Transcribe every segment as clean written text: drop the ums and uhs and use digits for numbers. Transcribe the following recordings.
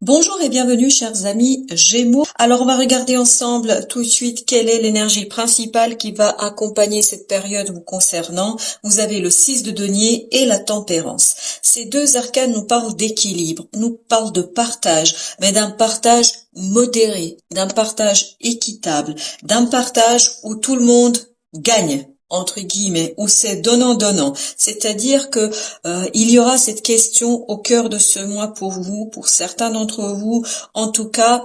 Bonjour et bienvenue chers amis Gémeaux. Alors on va regarder ensemble tout de suite quelle est l'énergie principale qui va accompagner cette période vous concernant. Vous avez le 6 de denier et la tempérance. Ces deux arcanes nous parlent d'équilibre, nous parlent de partage, mais d'un partage modéré, d'un partage équitable, d'un partage où tout le monde gagne, entre guillemets, où c'est donnant-donnant. C'est-à-dire que il y aura cette question au cœur de ce mois pour vous, pour certains d'entre vous, en tout cas,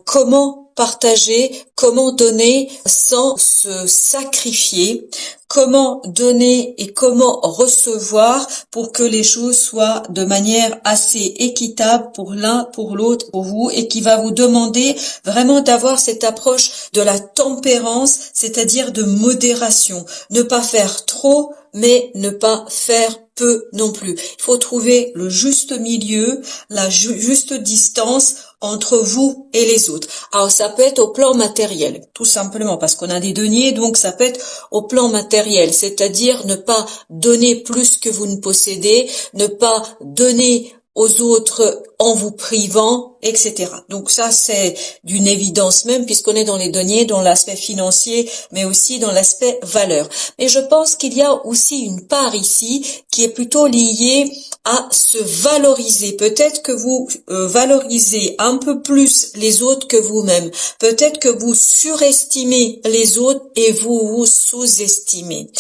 comment partager, comment donner sans se sacrifier, comment donner et comment recevoir pour que les choses soient de manière assez équitable pour l'un, pour l'autre, pour vous, et qui va vous demander vraiment d'avoir cette approche de la tempérance, c'est-à-dire de modération. Ne pas faire trop, mais ne pas faire peu non plus. Il faut trouver le juste milieu, la juste distance entre vous et les autres. Alors ça peut être au plan matériel, tout simplement, parce qu'on a des deniers, donc ça peut être au plan matériel, c'est-à-dire ne pas donner plus que vous ne possédez, ne pas donner aux autres en vous privant, etc. Donc ça, c'est d'une évidence même, puisqu'on est dans les deniers, dans l'aspect financier, mais aussi dans l'aspect valeur. Mais je pense qu'il y a aussi une part ici qui est plutôt liée à se valoriser. Peut-être que vous valorisez un peu plus les autres que vous-même. Peut-être que vous surestimez les autres et vous vous sous-estimez.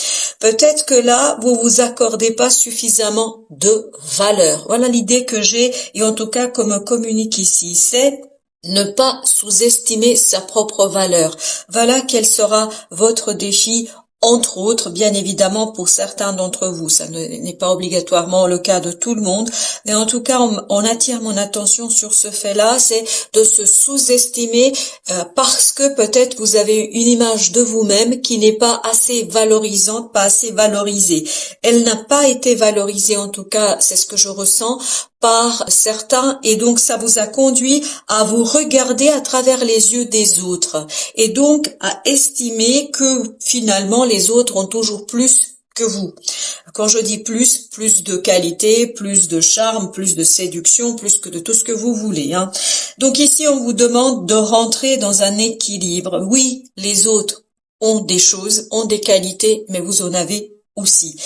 Peut-être que là, vous vous accordez pas suffisamment de valeur. Voilà l'idée que j'ai, et en tout cas, comme communique ici, c'est ne pas sous-estimer sa propre valeur. Voilà quel sera votre défi, entre autres, bien évidemment, pour certains d'entre vous. Ça n'est pas obligatoirement le cas de tout le monde, mais en tout cas, on attire mon attention sur ce fait-là, c'est de se sous-estimer parce que peut-être vous avez une image de vous-même qui n'est pas assez valorisante, pas assez valorisée. Elle n'a pas été valorisée, en tout cas, c'est ce que je ressens, par certains, et donc ça vous a conduit à vous regarder à travers les yeux des autres et donc à estimer que finalement les autres ont toujours plus que vous. Quand je dis plus de qualité, plus de charme, plus de séduction, plus que de tout ce que vous voulez, hein. Donc ici on vous demande de rentrer dans un équilibre. Oui, les autres ont des choses, ont des qualités, mais vous en avez aussi.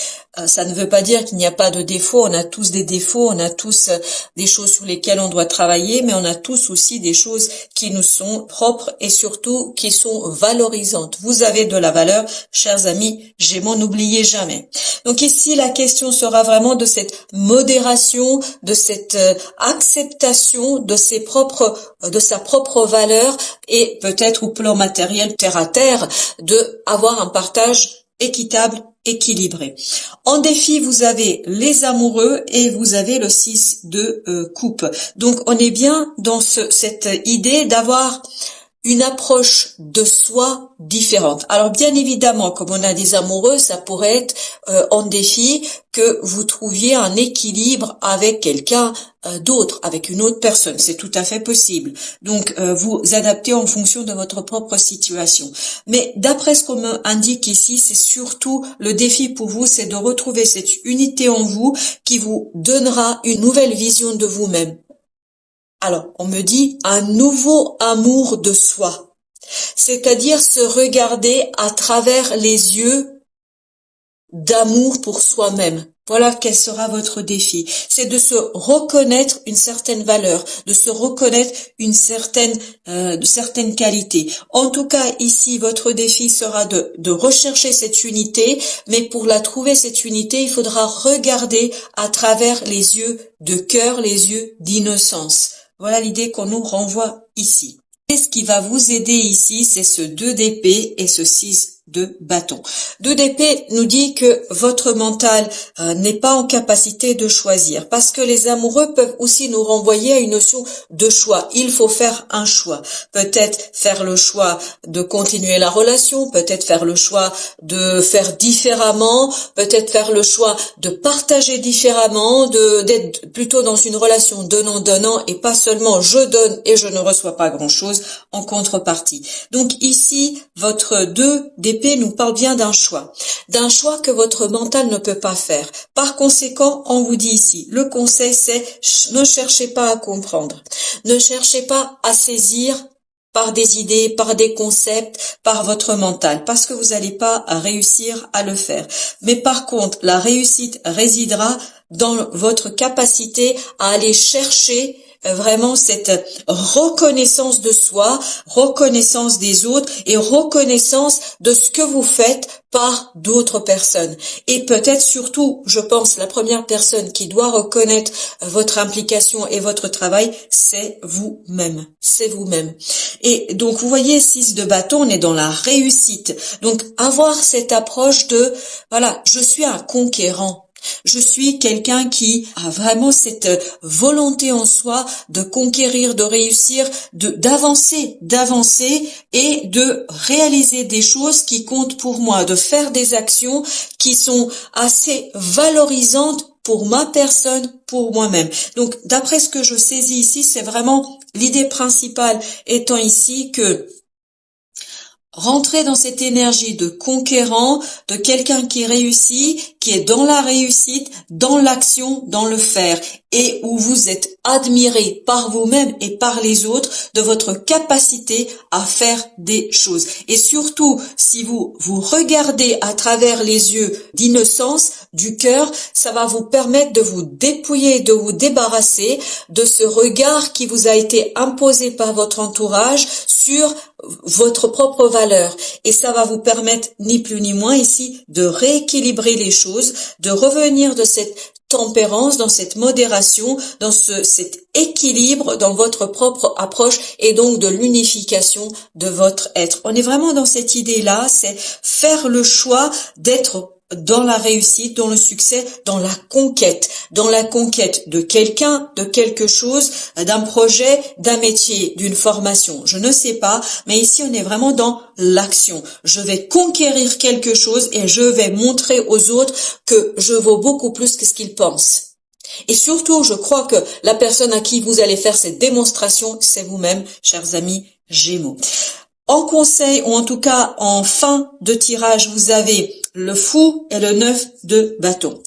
Ça ne veut pas dire qu'il n'y a pas de défauts, on a tous des défauts, on a tous des choses sur lesquelles on doit travailler, mais on a tous aussi des choses qui nous sont propres et surtout qui sont valorisantes. Vous avez de la valeur, chers amis Gémeaux, n'oubliez jamais. Donc ici, la question sera vraiment de cette modération, de cette acceptation de sa propre valeur et peut-être au plan matériel, terre à terre, de avoir un partage équitable, équilibré. En défi, vous avez les amoureux et vous avez le 6 de coupe. Donc, on est bien dans cette idée d'avoir une approche de soi différente. Alors bien évidemment, comme on a des amoureux, ça pourrait être en défi que vous trouviez un équilibre avec quelqu'un d'autre, avec une autre personne. C'est tout à fait possible. Donc vous adaptez en fonction de votre propre situation. Mais d'après ce qu'on m'indique ici, c'est surtout le défi pour vous, c'est de retrouver cette unité en vous qui vous donnera une nouvelle vision de vous-même. Alors, on me dit un nouveau amour de soi, c'est-à-dire se regarder à travers les yeux d'amour pour soi-même. Voilà quel sera votre défi. C'est de se reconnaître une certaine valeur, de se reconnaître de certaines qualités. En tout cas, ici, votre défi sera de rechercher cette unité, mais pour la trouver, cette unité, il faudra regarder à travers les yeux de cœur, les yeux d'innocence. Voilà l'idée qu'on nous renvoie ici. Et ce qui va vous aider ici, c'est ce 2 d'épée et ce 6 de bâton. 2 d'épée nous dit que votre mental n'est pas en capacité de choisir, parce que les amoureux peuvent aussi nous renvoyer à une notion de choix. Il faut faire un choix. Peut-être faire le choix de continuer la relation, peut-être faire le choix de faire différemment, peut-être faire le choix de partager différemment, d'être plutôt dans une relation donnant-donnant et pas seulement je donne et je ne reçois pas grand-chose en contrepartie. Donc ici, votre 2 d'épée d'épée nous parle bien d'un choix que votre mental ne peut pas faire. Par conséquent, on vous dit ici, le conseil c'est ne cherchez pas à comprendre, ne cherchez pas à saisir par des idées, par des concepts, par votre mental, parce que vous n'allez pas réussir à le faire. Mais par contre, la réussite résidera dans votre capacité à aller chercher vraiment cette reconnaissance de soi, reconnaissance des autres et reconnaissance de ce que vous faites par d'autres personnes. Et peut-être surtout, je pense, la première personne qui doit reconnaître votre implication et votre travail, c'est vous-même. C'est vous-même. Et donc, vous voyez, 6 de bâton, on est dans la réussite. Donc, avoir cette approche de, voilà, je suis un conquérant. Je suis quelqu'un qui a vraiment cette volonté en soi de conquérir, de réussir, d'avancer et de réaliser des choses qui comptent pour moi, de faire des actions qui sont assez valorisantes pour ma personne, pour moi-même. Donc, d'après ce que je saisis ici, c'est vraiment l'idée principale étant ici que rentrer dans cette énergie de conquérant, de quelqu'un qui réussit, qui est dans la réussite, dans l'action, dans le faire, et où vous êtes admiré par vous-même et par les autres de votre capacité à faire des choses. Et surtout, si vous regardez à travers les yeux d'innocence, du cœur, ça va vous permettre de vous dépouiller, de vous débarrasser de ce regard qui vous a été imposé par votre entourage sur votre propre valeur. Et ça va vous permettre, ni plus ni moins ici, de rééquilibrer les choses, de revenir de cette tempérance, dans cette modération, dans cet équilibre dans votre propre approche et donc de l'unification de votre être. On est vraiment dans cette idée-là, c'est faire le choix d'être dans la réussite, dans le succès, dans la conquête de quelqu'un, de quelque chose, d'un projet, d'un métier, d'une formation. Je ne sais pas, mais ici on est vraiment dans l'action. Je vais conquérir quelque chose et je vais montrer aux autres que je vaux beaucoup plus que ce qu'ils pensent. Et surtout, je crois que la personne à qui vous allez faire cette démonstration, c'est vous-même, chers amis Gémeaux. En conseil, ou en tout cas en fin de tirage, vous avez le fou et le 9 de bâton.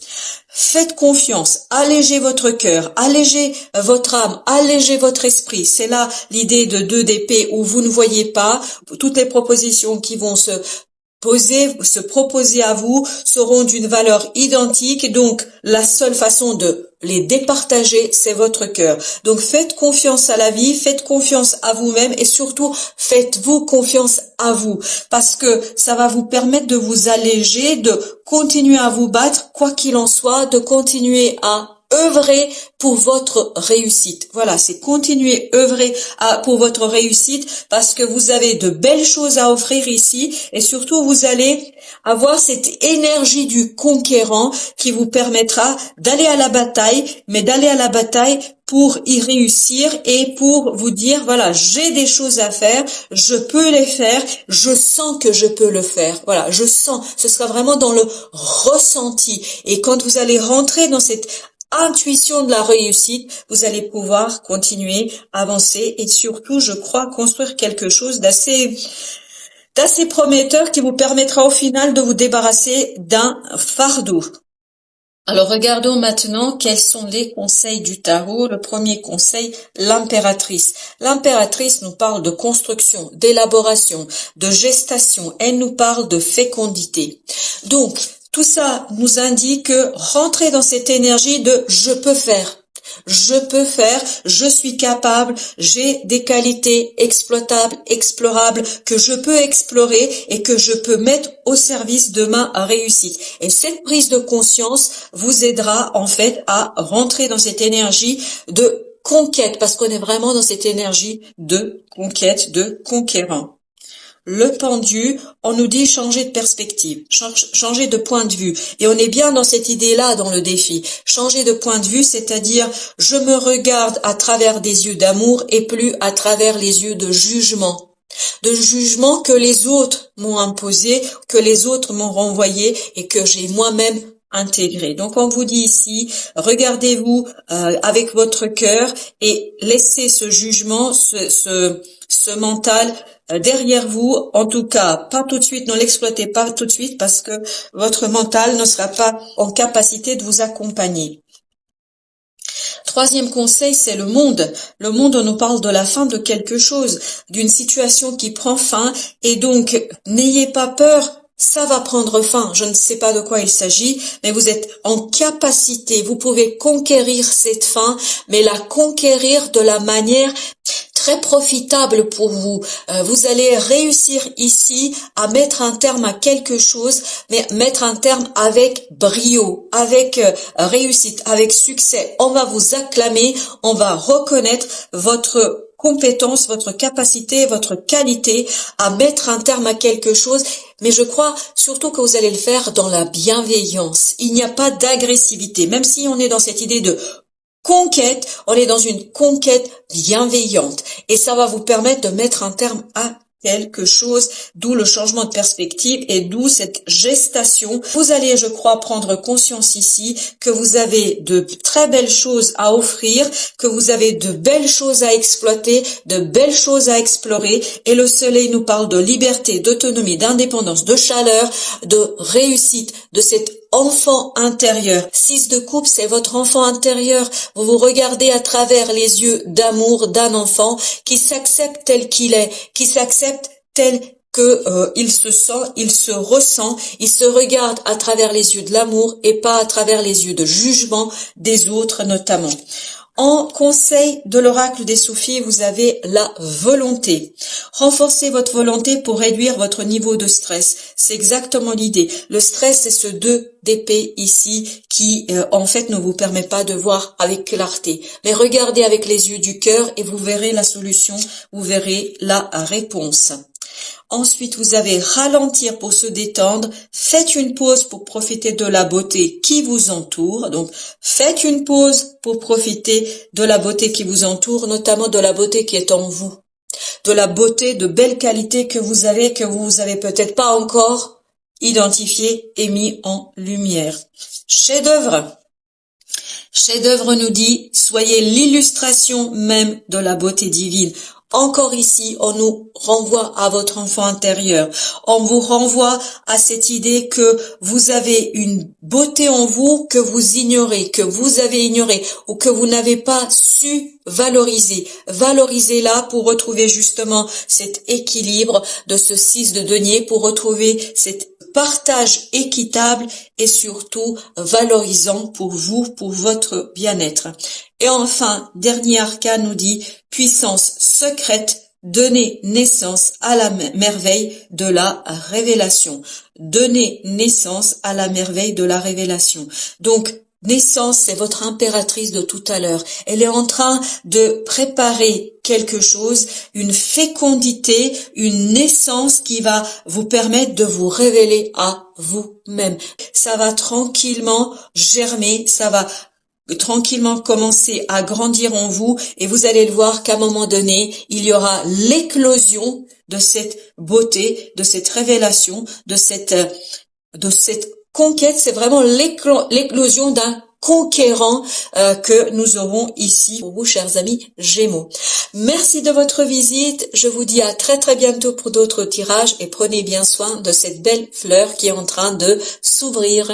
Faites confiance, allégez votre cœur, allégez votre âme, allégez votre esprit. C'est là l'idée de 2 d'épée où vous ne voyez pas toutes les propositions qui vont se proposer à vous seront d'une valeur identique, donc la seule façon de les départager, c'est votre cœur. Donc faites confiance à la vie, faites confiance à vous-même et surtout faites-vous confiance à vous parce que ça va vous permettre de vous alléger, de continuer à vous battre, quoi qu'il en soit, de continuer à œuvrer pour votre réussite. Voilà, c'est continuer œuvrer pour votre réussite parce que vous avez de belles choses à offrir ici et surtout vous allez avoir cette énergie du conquérant qui vous permettra d'aller à la bataille, mais d'aller à la bataille pour y réussir et pour vous dire, voilà, j'ai des choses à faire, je peux les faire, je sens que je peux le faire. Voilà, je sens, ce sera vraiment dans le ressenti. Et quand vous allez rentrer dans cette intuition de la réussite, vous allez pouvoir continuer, avancer et surtout, je crois, construire quelque chose d'assez prometteur qui vous permettra au final de vous débarrasser d'un fardeau. Alors regardons maintenant quels sont les conseils du tarot. Le premier conseil, l'impératrice. L'impératrice nous parle de construction, d'élaboration, de gestation. Elle nous parle de fécondité. Donc, tout ça nous indique que rentrer dans cette énergie de je peux faire, je suis capable, j'ai des qualités exploitables, explorables, que je peux explorer et que je peux mettre au service de ma réussite. Et cette prise de conscience vous aidera en fait à rentrer dans cette énergie de conquête, parce qu'on est vraiment dans cette énergie de conquête, de conquérant. Le pendu, on nous dit changer de perspective, changer de point de vue. Et on est bien dans cette idée-là dans le défi. Changer de point de vue, c'est-à-dire je me regarde à travers des yeux d'amour et plus à travers les yeux de jugement. De jugement que les autres m'ont imposé, que les autres m'ont renvoyé et que j'ai moi-même intégré. Donc on vous dit ici, regardez-vous avec votre cœur et laissez ce jugement, ce ce mental derrière vous. En tout cas, pas tout de suite, ne l'exploitez pas tout de suite parce que votre mental ne sera pas en capacité de vous accompagner. Troisième conseil, c'est le monde. Le monde, on nous parle de la fin de quelque chose, d'une situation qui prend fin, et donc n'ayez pas peur. Ça va prendre fin. Je ne sais pas de quoi il s'agit, mais vous êtes en capacité. Vous pouvez conquérir cette fin, mais la conquérir de la manière très profitable pour vous. Vous allez réussir ici à mettre un terme à quelque chose, mais mettre un terme avec brio, avec réussite, avec succès. On va vous acclamer, on va reconnaître votre compétence, votre capacité, votre qualité à mettre un terme à quelque chose, mais je crois surtout que vous allez le faire dans la bienveillance. Il n'y a pas d'agressivité, même si on est dans cette idée de conquête, on est dans une conquête bienveillante et ça va vous permettre de mettre un terme à quelque chose, d'où le changement de perspective et d'où cette gestation. Vous allez, je crois, prendre conscience ici que vous avez de très belles choses à offrir, que vous avez de belles choses à exploiter, de belles choses à explorer, et le soleil nous parle de liberté, d'autonomie, d'indépendance, de chaleur, de réussite, de cet enfant intérieur. 6 de coupe, c'est votre enfant intérieur. Vous vous regardez à travers les yeux d'amour d'un enfant qui s'accepte tel qu'il est, qui s'accepte tel que il se sent, il se ressent, il se regarde à travers les yeux de l'amour et pas à travers les yeux de jugement des autres notamment. En conseil de l'oracle des soufis, vous avez la volonté. Renforcez votre volonté pour réduire votre niveau de stress. C'est exactement l'idée. Le stress, c'est ce 2 d'épée ici qui, en fait, ne vous permet pas de voir avec clarté. Mais regardez avec les yeux du cœur et vous verrez la solution, vous verrez la réponse. Ensuite, vous avez ralentir pour se détendre. Faites une pause pour profiter de la beauté qui vous entoure. Donc, faites une pause pour profiter de la beauté qui vous entoure, notamment de la beauté qui est en vous. De la beauté de belle qualité que vous avez peut-être pas encore identifié et mis en lumière. Chef-d'œuvre. Chef-d'œuvre nous dit, soyez l'illustration même de la beauté divine. Encore ici, on nous renvoie à votre enfant intérieur. On vous renvoie à cette idée que vous avez une beauté en vous que vous ignorez, que vous avez ignoré ou que vous n'avez pas su valoriser. Valorisez-la pour retrouver justement cet équilibre de ce 6 de denier, pour retrouver cet partage équitable et surtout valorisant pour vous, pour votre bien-être. Et enfin, dernier arcane nous dit puissance secrète, donner naissance à la merveille de la révélation. Donner naissance à la merveille de la révélation. Donc, naissance, c'est votre impératrice de tout à l'heure. Elle est en train de préparer quelque chose, une fécondité, une naissance qui va vous permettre de vous révéler à vous-même. Ça va tranquillement germer, ça va tranquillement commencer à grandir en vous et vous allez le voir qu'à un moment donné, il y aura l'éclosion de cette beauté, de cette révélation, de cette conquête. C'est vraiment l'éclosion d'un conquérant que nous aurons ici pour vous, chers amis Gémeaux. Merci de votre visite. Je vous dis à très très bientôt pour d'autres tirages et prenez bien soin de cette belle fleur qui est en train de s'ouvrir.